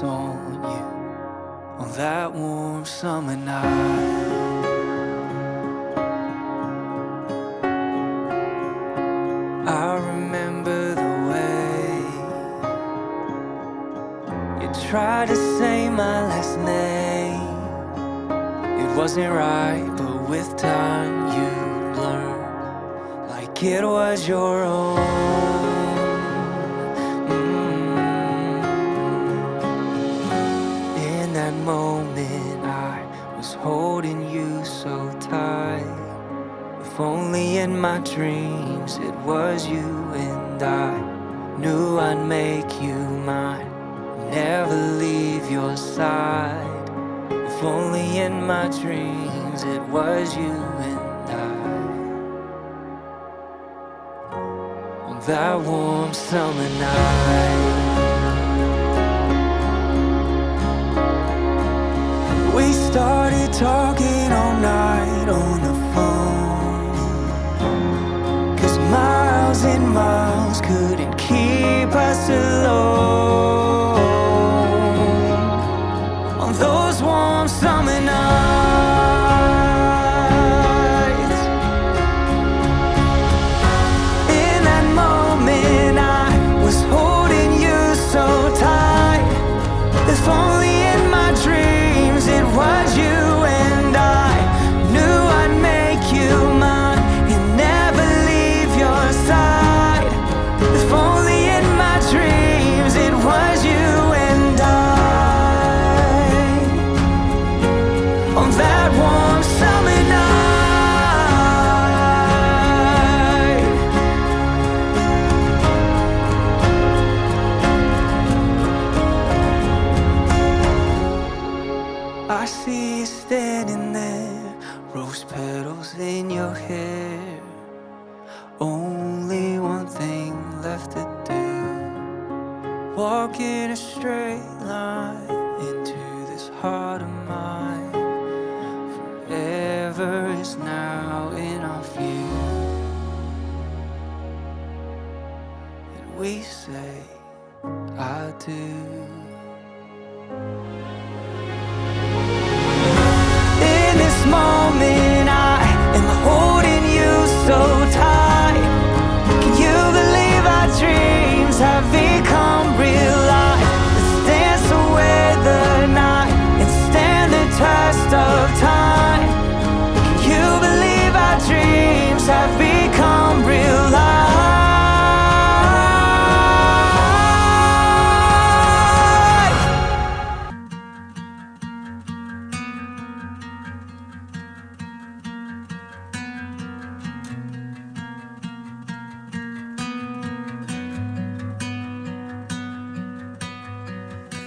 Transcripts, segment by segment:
on you on that warm summer night. I remember the way you tried to say my last name. It wasn't right, but with time you learned like it was your own. In that moment I was holding you so tight. If only in my dreams it was you and I knew I'd make you mine, never leave your side. If only in my dreams it was you and I on that warm summer night. We started talking all night on the phone, 'cause miles and miles couldn't keep us alone on those warm summer nights. In that moment I was holding you so tight. If only in my dreams it was you and I knew I'd make you mine and never leave your side. If only in my dreams it was you and I on that warm summer night. I see you standing there, rose petals in your hair. Only one thing left to do, walk in a straight line into this heart of mine. Forever is now in our view, and we say I do. In this moment I am holding you so tight. Can you believe our dreams have become real life? Let's dance away the night and stand the test of time. Can you believe our dreams have become real life?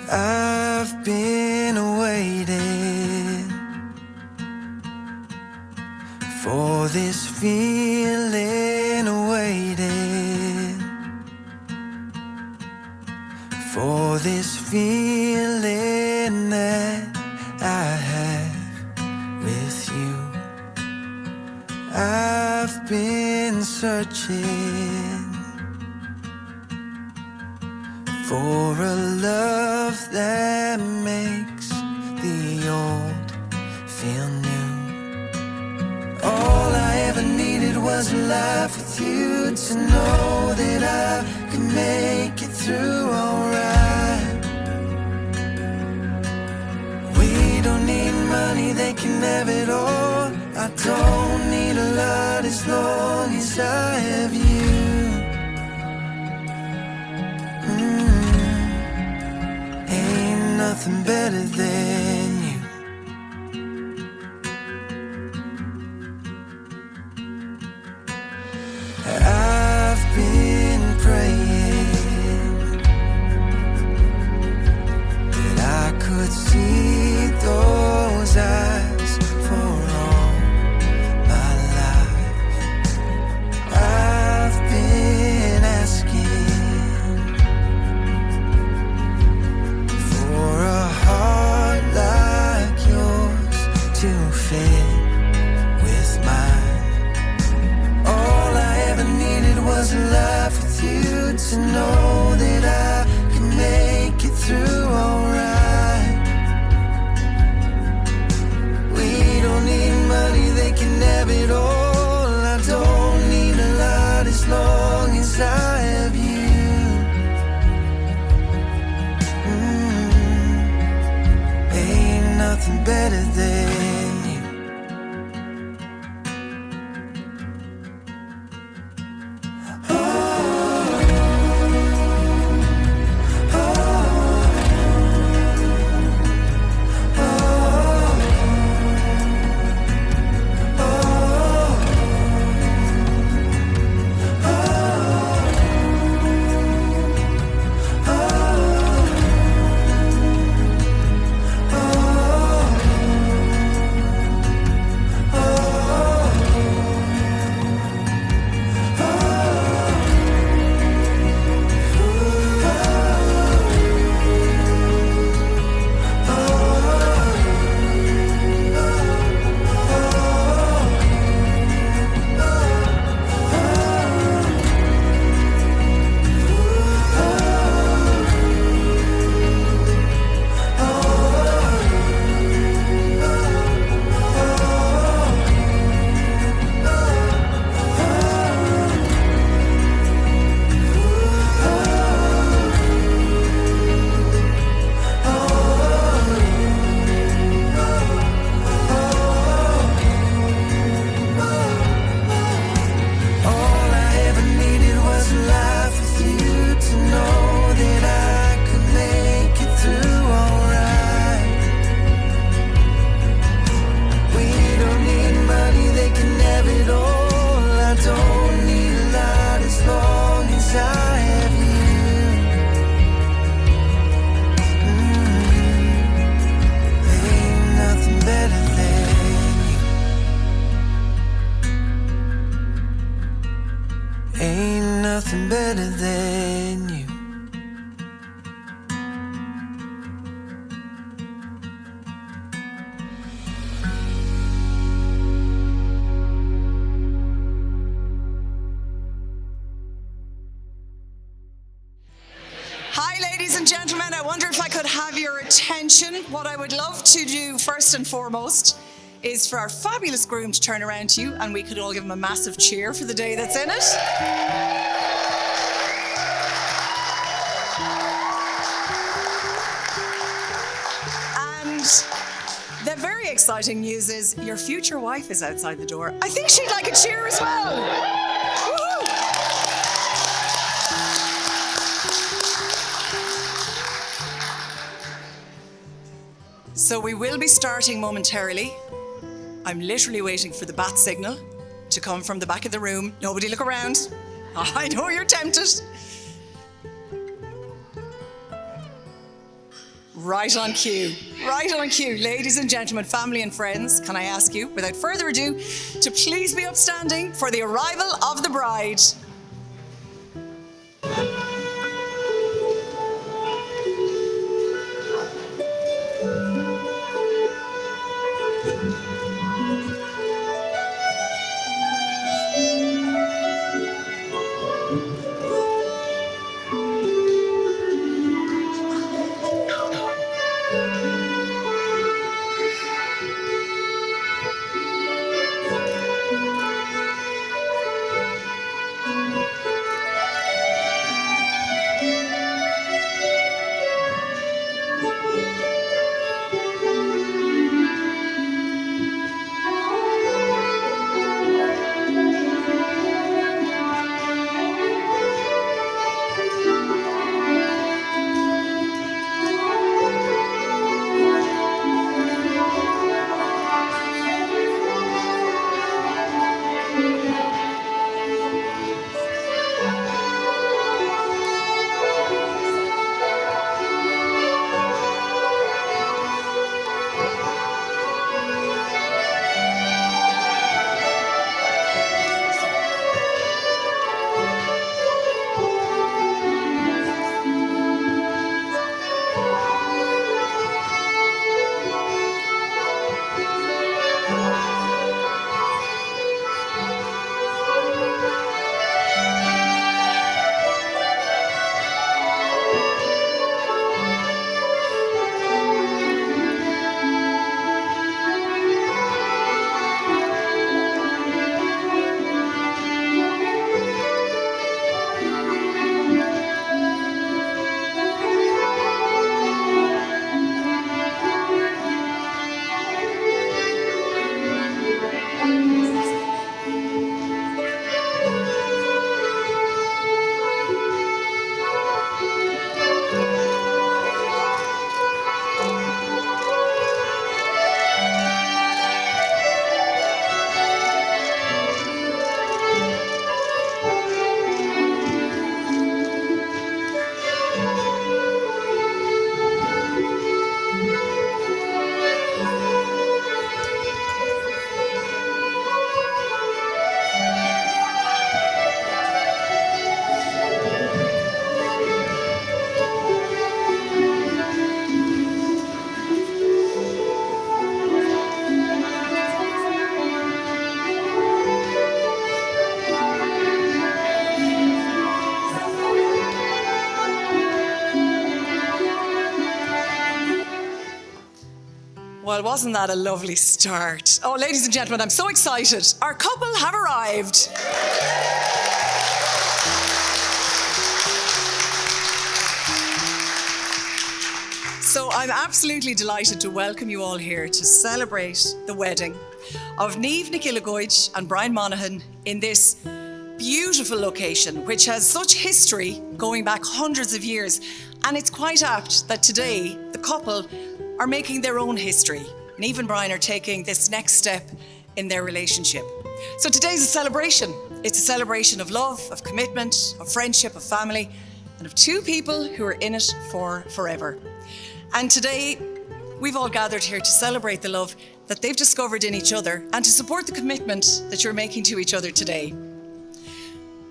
I've been waiting for this feeling, waiting for this feeling that I have with you. I've been searching for a love that makes the old feel new. All I ever needed was a life with you, to know that I could make it through alright. We don't need money, they can have it all. I don't need a lot as long as I have you. Nothing better than you. I've been praying that I could see those eyes for all my life. I've been asking for a heart like nothing better than you. Ain't nothing better than you. Hi, ladies and gentlemen. I wonder if I could have your attention. What I would love to do first and foremost is for our fabulous groom to turn around to you and we could all give him a massive cheer for the day that's in it. And the very exciting news is your future wife is outside the door. I think she'd like a cheer as well. Woo-hoo. So we will be starting momentarily. I'm literally waiting for the bat signal to come from the back of the room. Nobody look around. I know you're tempted. Right on cue. Right on cue. Ladies and gentlemen, family and friends, can I ask you, without further ado, to please be upstanding for the arrival of the bride. Well, wasn't that a lovely start? Oh, ladies and gentlemen, I'm so excited. Our couple have arrived. So I'm absolutely delighted to welcome you all here to celebrate the wedding of Niamh Brian and Brian Monaghan in this beautiful location, which has such history going back hundreds of years. And it's quite apt that today the couple are making their own history. Niamh and Brian are taking this next step in their relationship. So today's a celebration. It's a celebration of love, of commitment, of friendship, of family, and of two people who are in it for forever. And today, we've all gathered here to celebrate the love that they've discovered in each other and to support the commitment that you're making to each other today.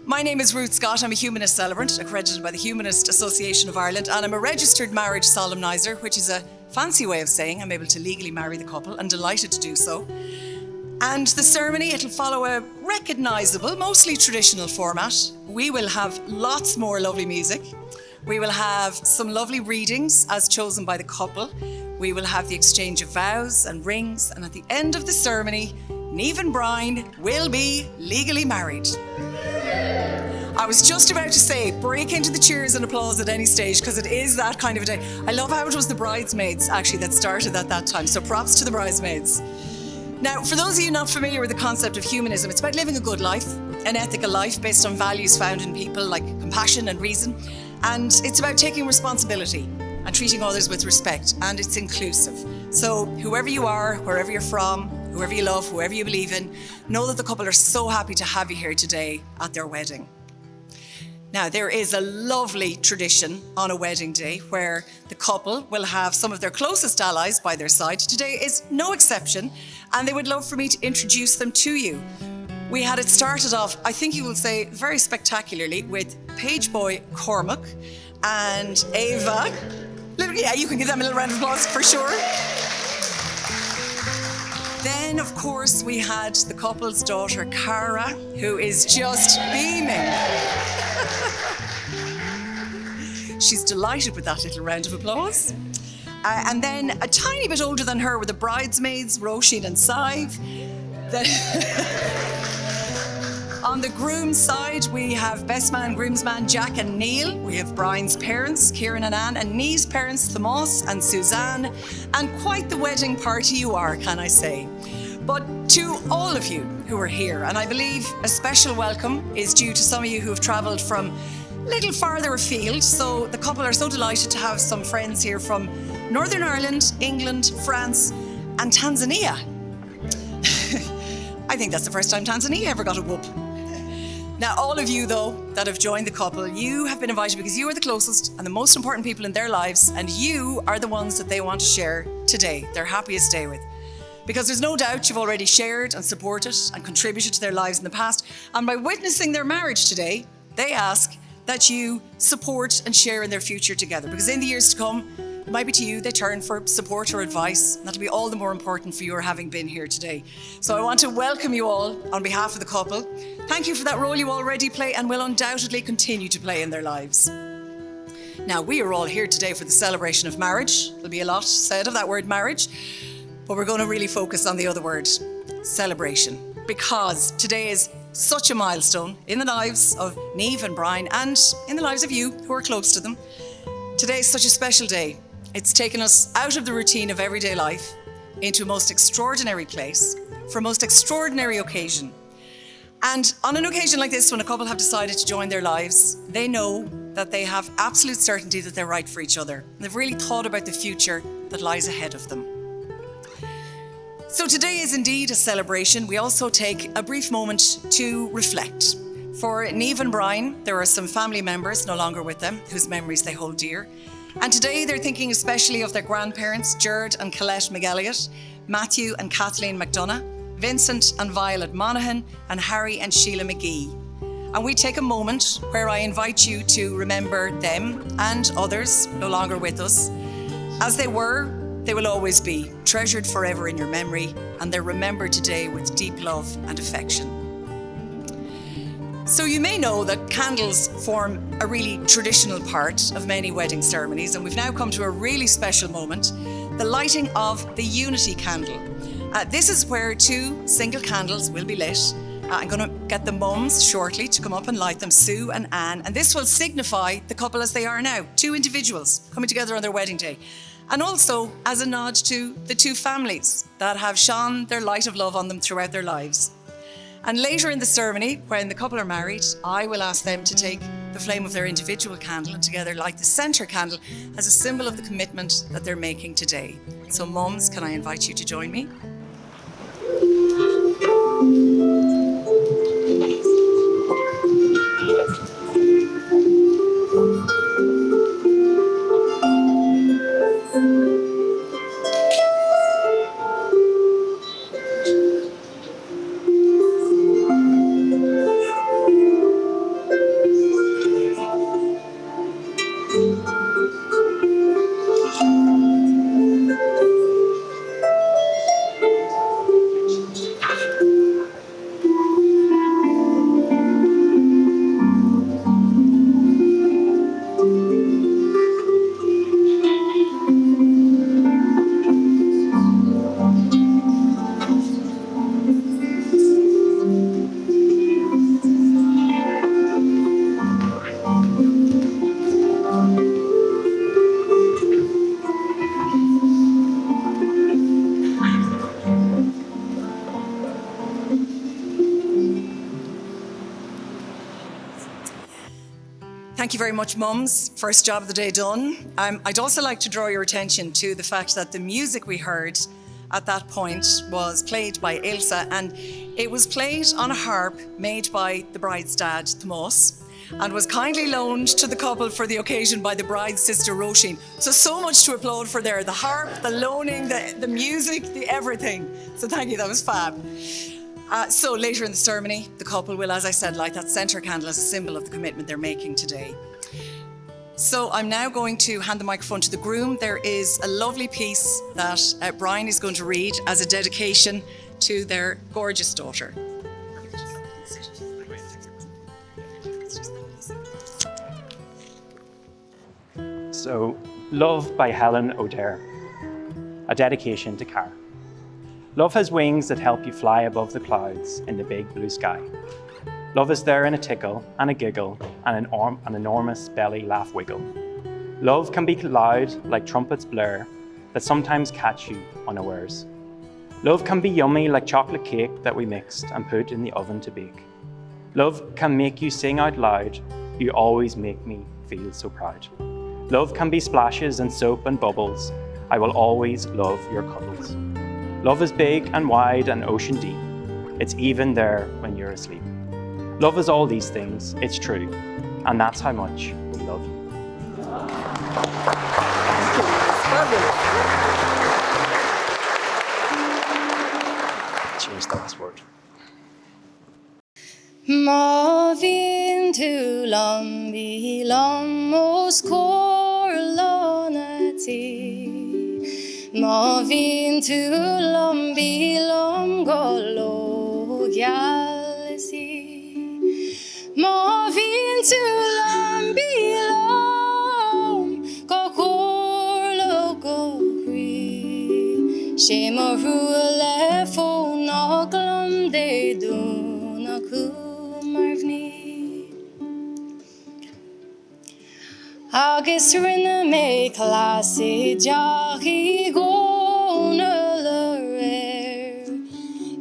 My name is Ruth Scott. I'm a humanist celebrant, accredited by the Humanist Association of Ireland, and I'm a registered marriage solemnizer, which is a fancy way of saying I'm able to legally marry the couple, and delighted to do so. And the ceremony, it'll follow a recognisable, mostly traditional format. We will have lots more lovely music. We will have some lovely readings as chosen by the couple. We will have the exchange of vows and rings, and at the end of the ceremony, Niamh and Brian will be legally married. I was just about to say, break into the cheers and applause at any stage, because it is that kind of a day. I love how it was the bridesmaids, actually, that started at that time, so props to the bridesmaids. Now, for those of you not familiar with the concept of humanism, it's about living a good life, an ethical life based on values found in people like compassion and reason. And it's about taking responsibility and treating others with respect, and it's inclusive. So whoever you are, wherever you're from, whoever you love, whoever you believe in, know that the couple are so happy to have you here today at their wedding. Now, there is a lovely tradition on a wedding day where the couple will have some of their closest allies by their side. Today is no exception, and they would love for me to introduce them to you. We had it started off, I think you will say, very spectacularly with page boy Cormac and Ava. Yeah, you can give them a little round of applause for sure. Then, of course, we had the couple's daughter, Cara, who is just beaming. She's delighted with that little round of applause. And then a tiny bit older than her were the bridesmaids, Roisin and Sive. On the groom's side, we have best man, groomsman, Jack and Neil. We have Brian's parents, Kieran and Anne, and Niamh's parents, Thomas and Suzanne. And quite the wedding party you are, can I say. But to all of you who are here, and I believe a special welcome is due to some of you who have travelled from a little farther afield. So the couple are so delighted to have some friends here from Northern Ireland, England, France, and Tanzania. I think that's the first time Tanzania ever got a whoop. Now, all of you, though, that have joined the couple, you have been invited because you are the closest and the most important people in their lives, and you are the ones that they want to share today, their happiest day with. Because there's no doubt you've already shared and supported and contributed to their lives in the past, and by witnessing their marriage today, they ask that you support and share in their future together. Because in the years to come, it might be to you they turn for support or advice, and that'll be all the more important for your having been here today. So I want to welcome you all on behalf of the couple. Thank you for that role you already play and will undoubtedly continue to play in their lives. Now, we are all here today for the celebration of marriage. There'll be a lot said of that word marriage, but we're going to really focus on the other word, celebration, because today is such a milestone in the lives of Niamh and Brian and in the lives of you who are close to them. Today is such a special day. It's taken us out of the routine of everyday life into a most extraordinary place for a most extraordinary occasion. And on an occasion like this, when a couple have decided to join their lives, they know that they have absolute certainty that they're right for each other. And they've really thought about the future that lies ahead of them. So today is indeed a celebration. We also take a brief moment to reflect. For Niamh and Brian, there are some family members no longer with them, whose memories they hold dear. And today they're thinking especially of their grandparents, Gerard and Colette McElliott, Matthew and Kathleen McDonough, Vincent and Violet Monaghan, and Harry and Sheila McGee. And we take a moment where I invite you to remember them and others no longer with us. As they were, they will always be treasured forever in your memory, and they're remembered today with deep love and affection. So you may know that candles form a really traditional part of many wedding ceremonies, and we've now come to a really special moment. the lighting of the Unity candle. This is where 2 single candles will be lit. I'm going to get the mums shortly to come up and light them, Sue and Anne, and this will signify the couple as they are now, 2 individuals coming together on their wedding day. And also as a nod to the 2 families that have shone their light of love on them throughout their lives. And later in the ceremony, when the couple are married, I will ask them to take the flame of their individual candle and together light the centre candle as a symbol of the commitment that they're making today. So mums, can I invite you to join me? Thank you very much, mums. First job of the day done. I'd also like to draw your attention to the fact that the music we heard at that point was played by Ilsa, and it was played on a harp made by the bride's dad, Tomás, and was kindly loaned to the couple for the occasion by the bride's sister, Roisin. So much to applaud for there. The harp, the loaning, the music, the everything. So thank you, that was fab. So later in the ceremony, the couple will, as I said, light that centre candle as a symbol of the commitment they're making today. So I'm now going to hand the microphone to the groom. There is a lovely piece that Brian is going to read as a dedication to their gorgeous daughter. So, Love by Helen O'Dare, a dedication to Cara. Love has wings that help you fly above the clouds in the big blue sky. Love is there in a tickle and a giggle and an enormous belly laugh wiggle. Love can be loud like trumpets blare that sometimes catch you unawares. Love can be yummy like chocolate cake that we mixed and put in the oven to bake. Love can make you sing out loud, you always make me feel so proud. Love can be splashes and soap and bubbles, I will always love your cuddles. Love is big and wide and ocean deep. It's even there when you're asleep. Love is all these things, it's true. And that's how much we love you. Change the last word. Mavin tulam bilam oskorlanati. Mavin tulam bilam golo galsi. Mavin tulam bilam gokorlo gokri. Shema rule fo naglam de dunaku marvni. Agus rinne me klasi jahi gona lerer.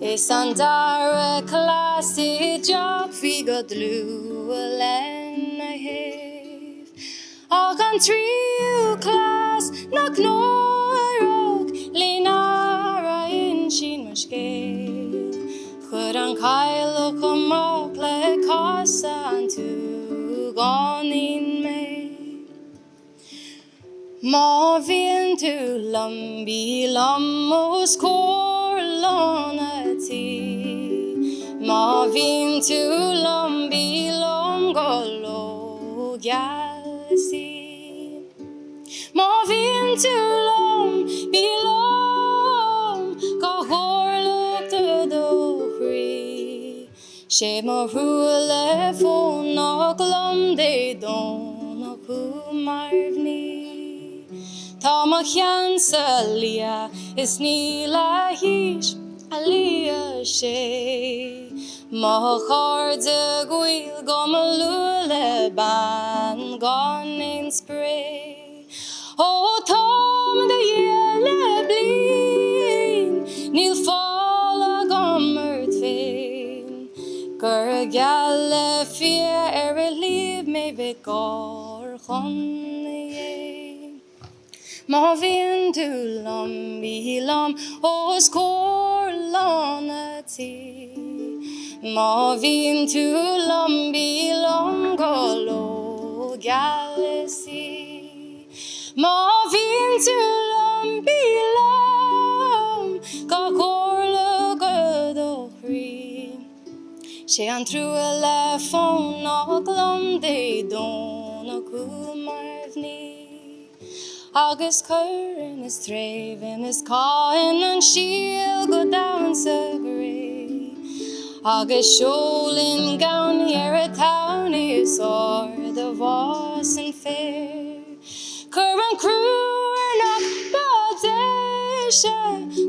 Isandara klasi jak figadlu alen I have. Agan triu klas nak noirok linara in shin mushke. Chudan kailo komakle kasan tu gonin me. Mavin tulam bilam oskorlanati. Mavin tulam bilam golo galsi. Mavin tulam bilam gahorluk tudochri. Shema rule fo naglam de donaku marvni. Tá má chean sa lia is ní le hís a lia sé. Má cháirde ghuil go má lua le ban gan in spray. Ó tám de dhéile blin níl fála gomart féin. Gur geall fia a líb mé bheith gár chun Má bhíonn tú lam bí lam os cór lána tí. Má bhíonn tú lam bí lam go ló galaxy. Má bhíonn tú lam bí lam go cór le go do chrí. Sé an trúa le fón ach lam dé dóna cú marmhní. Agus curran is tréfin is cáin an síl go down sa gré. Agus siolin gown ar a town is or the vás an fair. Cur an crúr nach badéise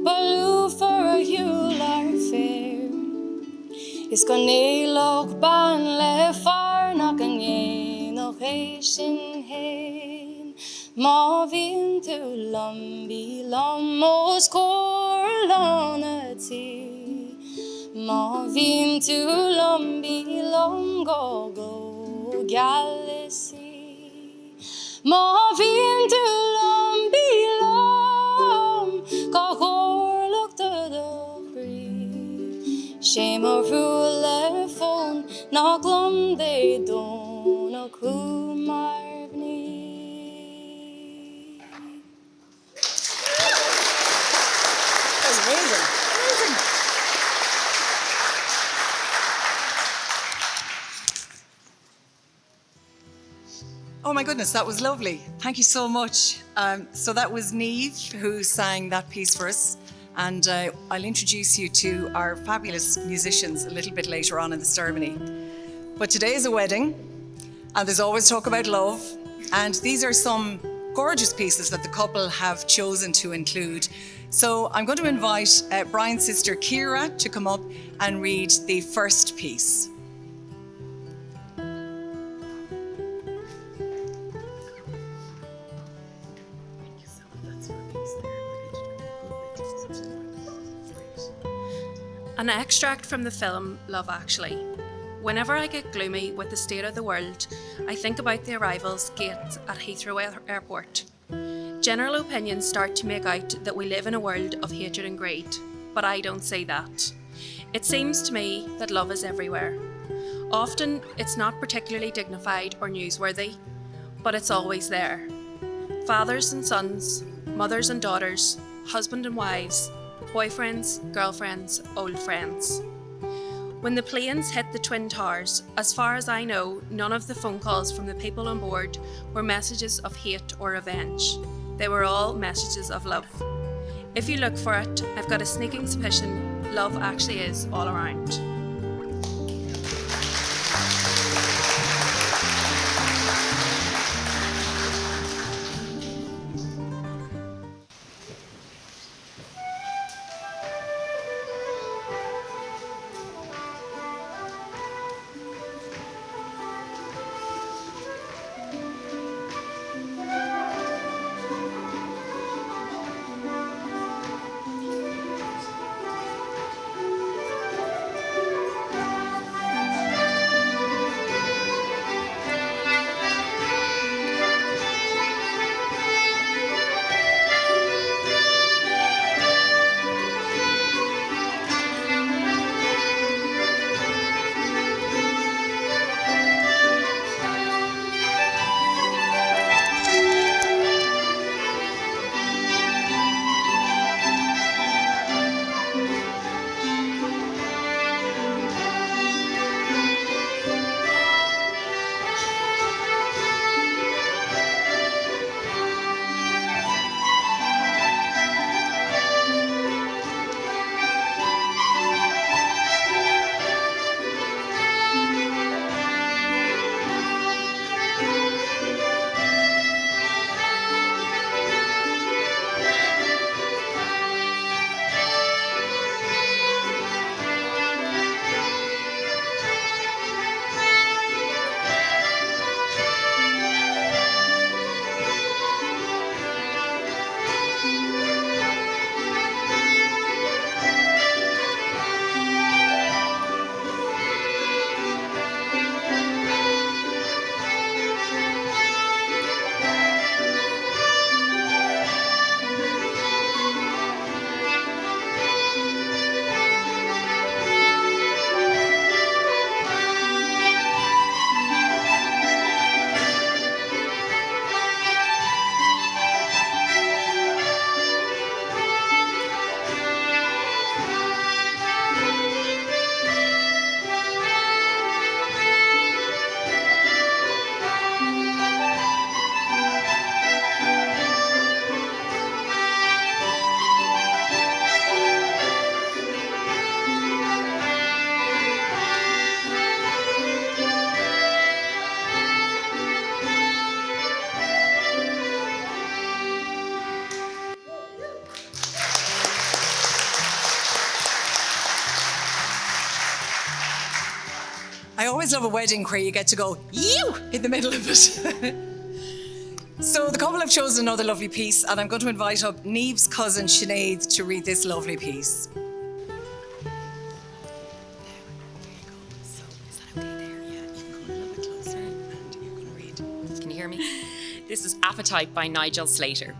balú for a hiúl ar fair. Is go néloch ban le far nach an éanoch é sin hain. Má bhíonn tú lam bí lam os cór lána tí. Má bhíonn tú lam bí lam go go galaxy. Má bhíonn tú lam bí lam go chóirlach do chrí. Sé má rúil le fón nach lam dé dóna cú marmhní. Oh my goodness, that was lovely. Thank you so much. So that was Niamh who sang that piece for us. And I'll introduce you to our fabulous musicians a little bit later on in the ceremony. But today is a wedding, and there's always talk about love. And these are some gorgeous pieces that the couple have chosen to include. So I'm going to invite Brian's sister Ciara to come up and read the first piece. An extract from the film Love Actually. Whenever I get gloomy with the state of the world, I think about the arrivals gate at Heathrow Airport. General opinions start to make out that we live in a world of hatred and greed, but I don't say that. It seems to me that love is everywhere. Often, it's not particularly dignified or newsworthy, but it's always there. Fathers and sons, mothers and daughters, husband and wives, boyfriends, girlfriends, old friends. When the planes hit the Twin Towers, as far as I know, none of the phone calls from the people on board were messages of hate or revenge. They were all messages of love. If you look for it, I've got a sneaking suspicion love actually is all around. always love a wedding where you get to go, you, in the middle of it. So the couple have chosen another lovely piece, and I'm going to invite up Niamh's cousin Sinead to read this lovely piece. Can you hear me? This is Appetite by Nigel Slater.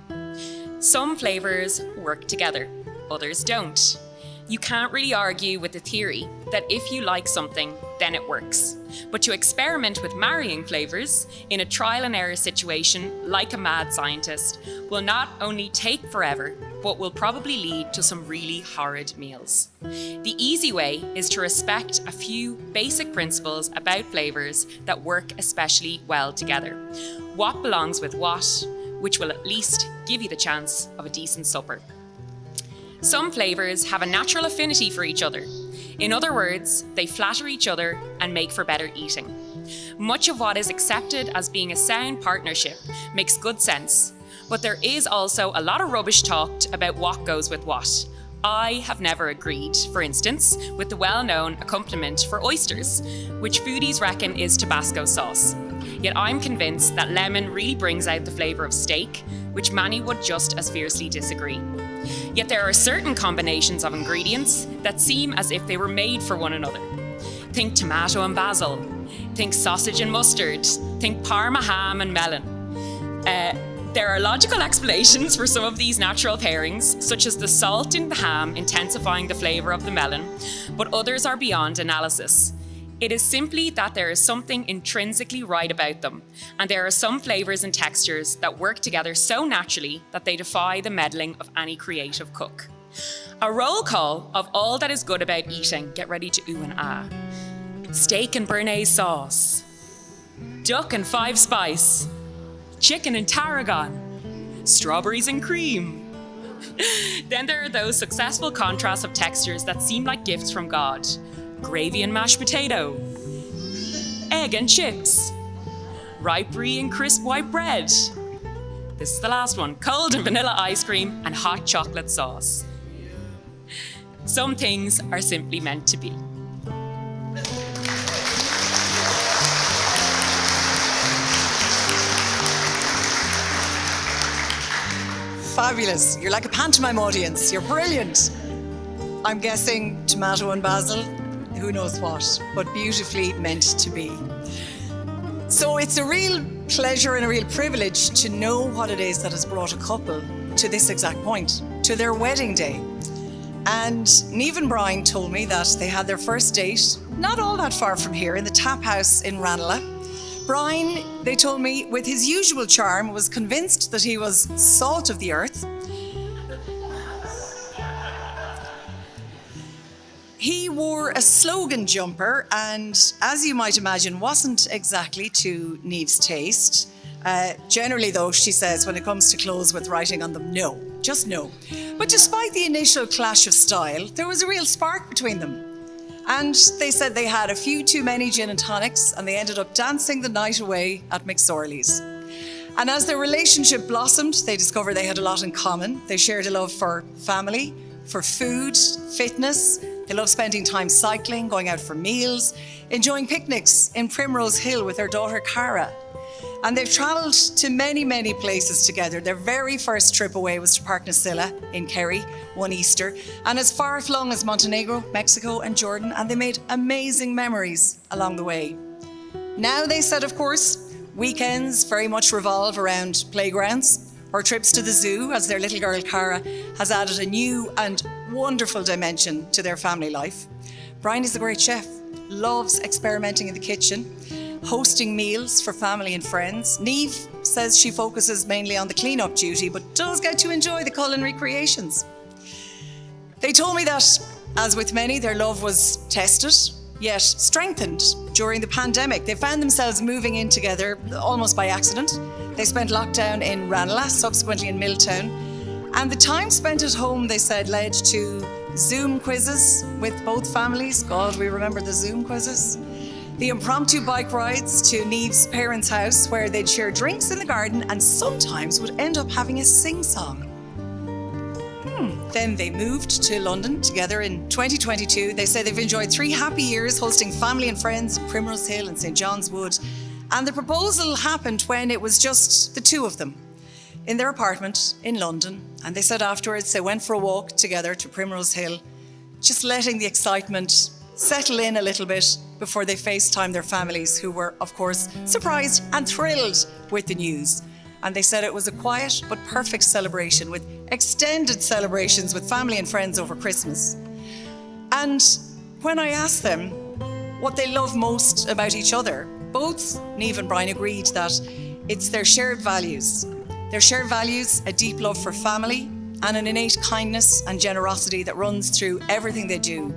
Some flavours work together, others don't. You can't really argue with the theory that if you like something, then it works. But to experiment with marrying flavours in a trial and error situation like a mad scientist will not only take forever, but will probably lead to some really horrid meals. The easy way is to respect a few basic principles about flavours that work especially well together. What belongs with what, which will at least give you the chance of a decent supper. Some flavours have a natural affinity for each other. In other words, they flatter each other and make for better eating. Much of what is accepted as being a sound partnership makes good sense, but there is also a lot of rubbish talked about what goes with what. I have never agreed, for instance, with the well-known accompaniment for oysters, which foodies reckon is Tabasco sauce. Yet I'm convinced that lemon really brings out the flavour of steak, which many would just as fiercely disagree. Yet there are certain combinations of ingredients that seem as if they were made for one another. Think tomato and basil. Think sausage and mustard. Think Parma ham and melon. There are logical explanations for some of these natural pairings, such as the salt in the ham intensifying the flavour of the melon, but others are beyond analysis. It is simply that there is something intrinsically right about them, and there are some flavours and textures that work together so naturally that they defy the meddling of any creative cook. A roll call of all that is good about eating, get ready to ooh and ah. Steak and béarnaise sauce, duck and five spice, chicken and tarragon, strawberries and cream. Then there are those successful contrasts of textures that seem like gifts from God. Gravy and mashed potato, egg and chips, ripe brie and crisp white bread. This is the last one, cold and vanilla ice cream and hot chocolate sauce. Some things are simply meant to be. Fabulous. You're like a pantomime audience. You're brilliant. I'm guessing tomato and basil, who knows what, but beautifully meant to be. So it's a real pleasure and a real privilege to know what it is that has brought a couple to this exact point, to their wedding day. And Niamh Brian told me that they had their first date not all that far from here in the Tap House in Ranelagh. Brian, they told me, with his usual charm, was convinced that he was salt of the earth. He wore a slogan jumper and, as you might imagine, wasn't exactly to Niamh's taste. Generally, though, she says, when it comes to clothes with writing on them, no, just no. But despite the initial clash of style, there was a real spark between them. And they said they had a few too many gin and tonics and they ended up dancing the night away at McSorley's. And as their relationship blossomed, they discovered they had a lot in common. They shared a love for family, for food, fitness. They love spending time cycling, going out for meals, enjoying picnics in Primrose Hill with their daughter Cara. And they've travelled to many, many places together. Their very first trip away was to Park Nasilla in Kerry one Easter, and as far flung as Montenegro, Mexico and Jordan, and they made amazing memories along the way. Now, they said, of course, weekends very much revolve around playgrounds or trips to the zoo, as their little girl Cara has added a new and wonderful dimension to their family life. Brian is a great chef, loves experimenting in the kitchen, hosting meals for family and friends. Niamh says she focuses mainly on the clean-up duty, but does get to enjoy the culinary creations. They told me that, as with many, their love was tested, yet strengthened during the pandemic. They found themselves moving in together almost by accident. They spent lockdown in Ranelagh, subsequently in Milltown, and the time spent at home, they said, led to Zoom quizzes with both families. God, we remember the Zoom quizzes. The impromptu bike rides to Niamh's parents' house, where they'd share drinks in the garden and sometimes would end up having a sing-song. Then they moved to London together in 2022. They say they've enjoyed 3 happy years hosting family and friends at Primrose Hill and St. John's Wood. And the proposal happened when it was just the two of them in their apartment in London. And they said afterwards they went for a walk together to Primrose Hill, just letting the excitement settle in a little bit before they FaceTimed their families, who were, of course, surprised and thrilled with the news. And they said it was a quiet but perfect celebration with extended celebrations with family and friends over Christmas. And when I asked them what they love most about each other, both Niamh and Brian agreed that it's their shared values. Their shared values, a deep love for family and an innate kindness and generosity that runs through everything they do.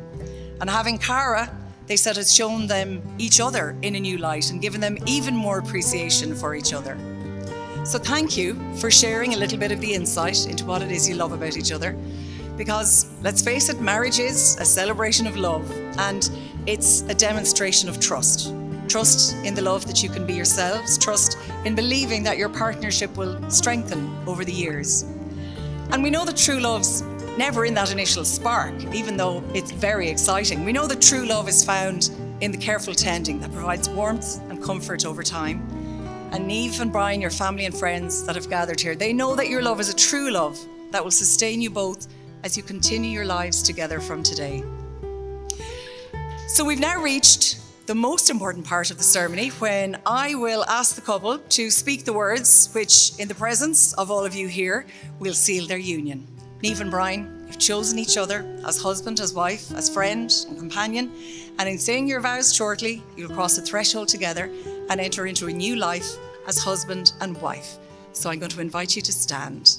And having Cara, they said, has shown them each other in a new light and given them even more appreciation for each other. So thank you for sharing a little bit of the insight into what it is you love about each other. Because let's face it, marriage is a celebration of love, and it's a demonstration of trust. Trust in the love that you can be yourselves, trust in believing that your partnership will strengthen over the years. And we know that true love's never in that initial spark, even though it's very exciting. We know that true love is found in the careful tending that provides warmth and comfort over time. And Niamh and Brian, your family and friends that have gathered here, they know that your love is a true love that will sustain you both as you continue your lives together from today. So we've now reached the most important part of the ceremony, when I will ask the couple to speak the words which, in the presence of all of you here, will seal their union. Niamh and Brian, you've chosen each other as husband, as wife, as friend and companion, and in saying your vows shortly, you'll cross the threshold together and enter into a new life as husband and wife. So I'm going to invite you to stand.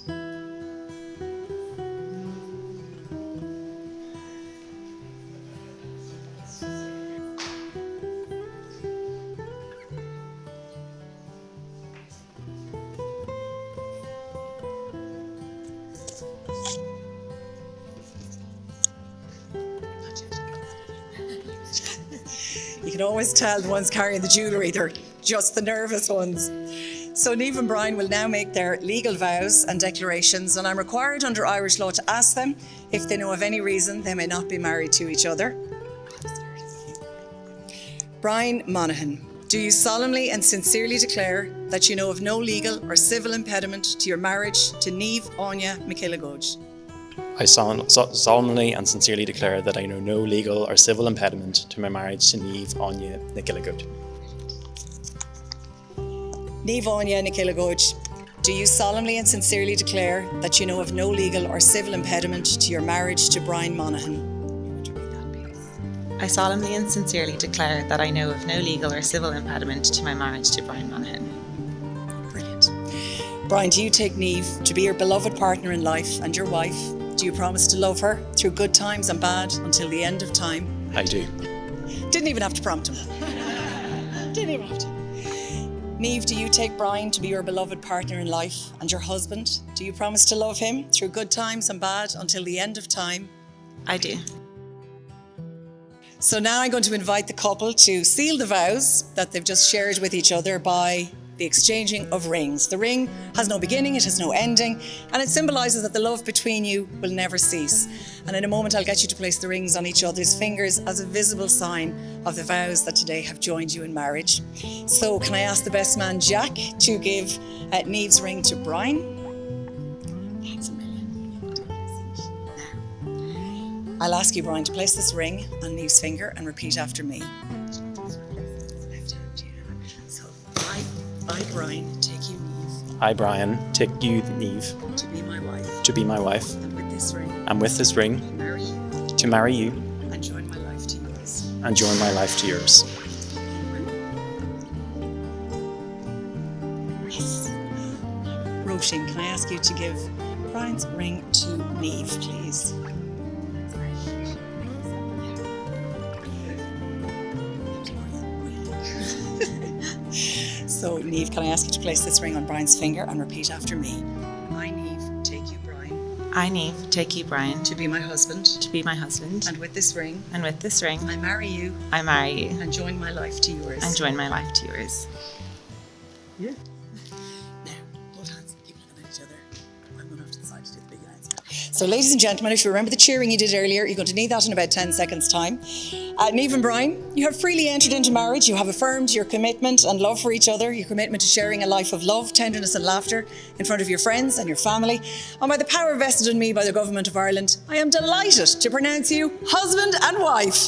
You can always tell the ones carrying the jewellery, they're just the nervous ones. So Niamh and Brian will now make their legal vows and declarations, and I'm required under Irish law to ask them if they know of any reason they may not be married to each other. Brian Monaghan, do you solemnly and sincerely declare that you know of no legal or civil impediment to your marriage to Niamh Anya McKilligudge? I solemnly and sincerely declare that I know no legal or civil impediment to my marriage to Niamh Anya McKilligudge. Niamh Anya McKilligudge, do you solemnly and sincerely declare that you know of no legal or civil impediment to your marriage to Brian Monaghan? I solemnly and sincerely declare that I know of no legal or civil impediment to my marriage to Brian Monaghan. Brilliant. Brian, do you take Niamh to be your beloved partner in life and your wife? Do you promise to love her through good times and bad until the end of time? I do. Didn't even have to prompt him. Didn't even have to. Niamh, do you take Brian to be your beloved partner in life and your husband? Do you promise to love him through good times and bad until the end of time? I do. So now I'm going to invite the couple to seal the vows that they've just shared with each other by the exchanging of rings. The ring has no beginning, it has no ending, and it symbolises that the love between you will never cease. And in a moment, I'll get you to place the rings on each other's fingers as a visible sign of the vows that today have joined you in marriage. So can I ask the best man, Jack, to give Niamh's ring to Brian? Thanks a million. Now, I'll ask you, Brian, to place this ring on Niamh's finger and repeat after me. I, Brian, take you, Niamh. I, Brian, take you, Niamh, To be my wife. to be my wife, And with this ring, and with this ring, marry you to marry you and join my life to yours. and join my life to yours. Yes. Roisin, can I ask you to give Brian's ring to Niamh, please? So, Niamh, can I ask you to place this ring on Brian's finger and repeat after me? I, Niamh, take you, Brian, I, Niamh, take you, Brian, to be my husband. to be my husband, And with this ring, and with this ring, I marry you I marry you and join my life to yours. and join my life to yours. Yeah. Now, hold hands, keep looking at each other. I'm going to have to decide to do the big hands now. So, ladies and gentlemen, if you remember the cheering you did earlier, you're going to need that in about 10 seconds' time. Niamh and Brian, you have freely entered into marriage. You have affirmed your commitment and love for each other, your commitment to sharing a life of love, tenderness and laughter in front of your friends and your family. And by the power vested in me by the Government of Ireland, I am delighted to pronounce you husband and wife.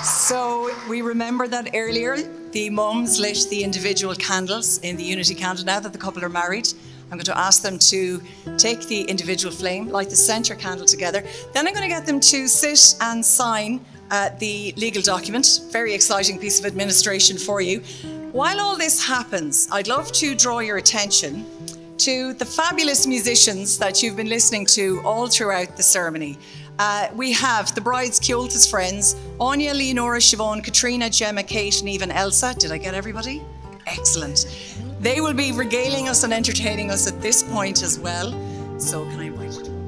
So we remember that earlier, the mums lit the individual candles in the unity candle. Now that the couple are married, I'm going to ask them to take the individual flame, light the centre candle together. Then I'm going to get them to sit and sign the legal document. Very exciting piece of administration for you. While all this happens, I'd love to draw your attention to the fabulous musicians that you've been listening to all throughout the ceremony. We have the bride's Ciolta's friends, Anya, Leonora, Siobhan, Katrina, Gemma, Kate, and even Elsa. Did I get everybody? Excellent. They will be regaling us and entertaining us at this point as well. So can I invite you?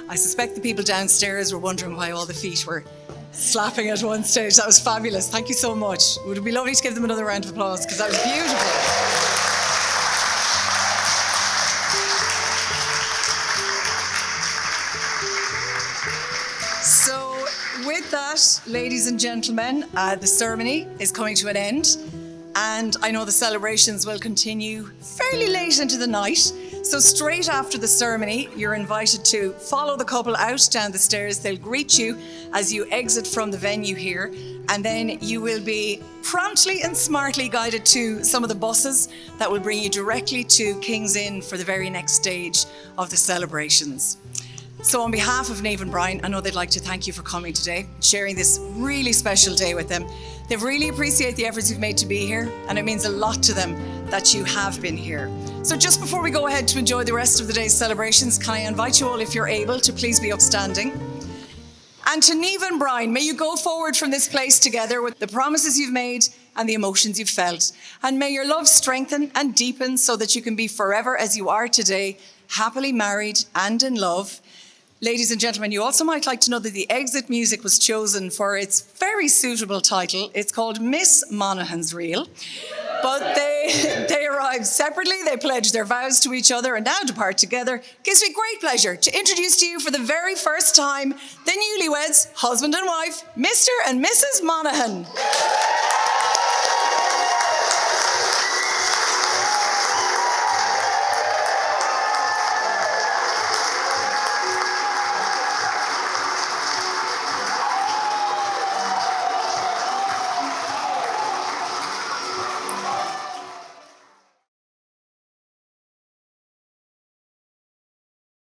I suspect the people downstairs were wondering why all the feet were slapping at one stage. That was fabulous. Thank you so much. Would it be lovely to give them another round of applause, because that was beautiful. So with that, ladies and gentlemen, the ceremony is coming to an end, and I know the celebrations will continue fairly late into the night. So straight after the ceremony, you're invited to follow the couple out down the stairs. They'll greet you as you exit from the venue here, and then you will be promptly and smartly guided to some of the buses that will bring you directly to King's Inn for the very next stage of the celebrations. So on behalf of Niamh and Brian, I know they'd like to thank you for coming today, sharing this really special day with them. They really appreciate the efforts you've made to be here, and it means a lot to them that you have been here. So just before we go ahead to enjoy the rest of the day's celebrations, can I invite you all, if you're able, to please be upstanding. And to Niamh and Brian, may you go forward from this place together with the promises you've made and the emotions you've felt. And may your love strengthen and deepen so that you can be forever as you are today, happily married and in love. Ladies and gentlemen, you also might like to know that the exit music was chosen for its very suitable title. It's called Miss Monaghan's Reel. But they arrived separately, they pledged their vows to each other and now depart together. Gives me great pleasure to introduce to you for the very first time the newlyweds, husband and wife, Mr. and Mrs. Monaghan.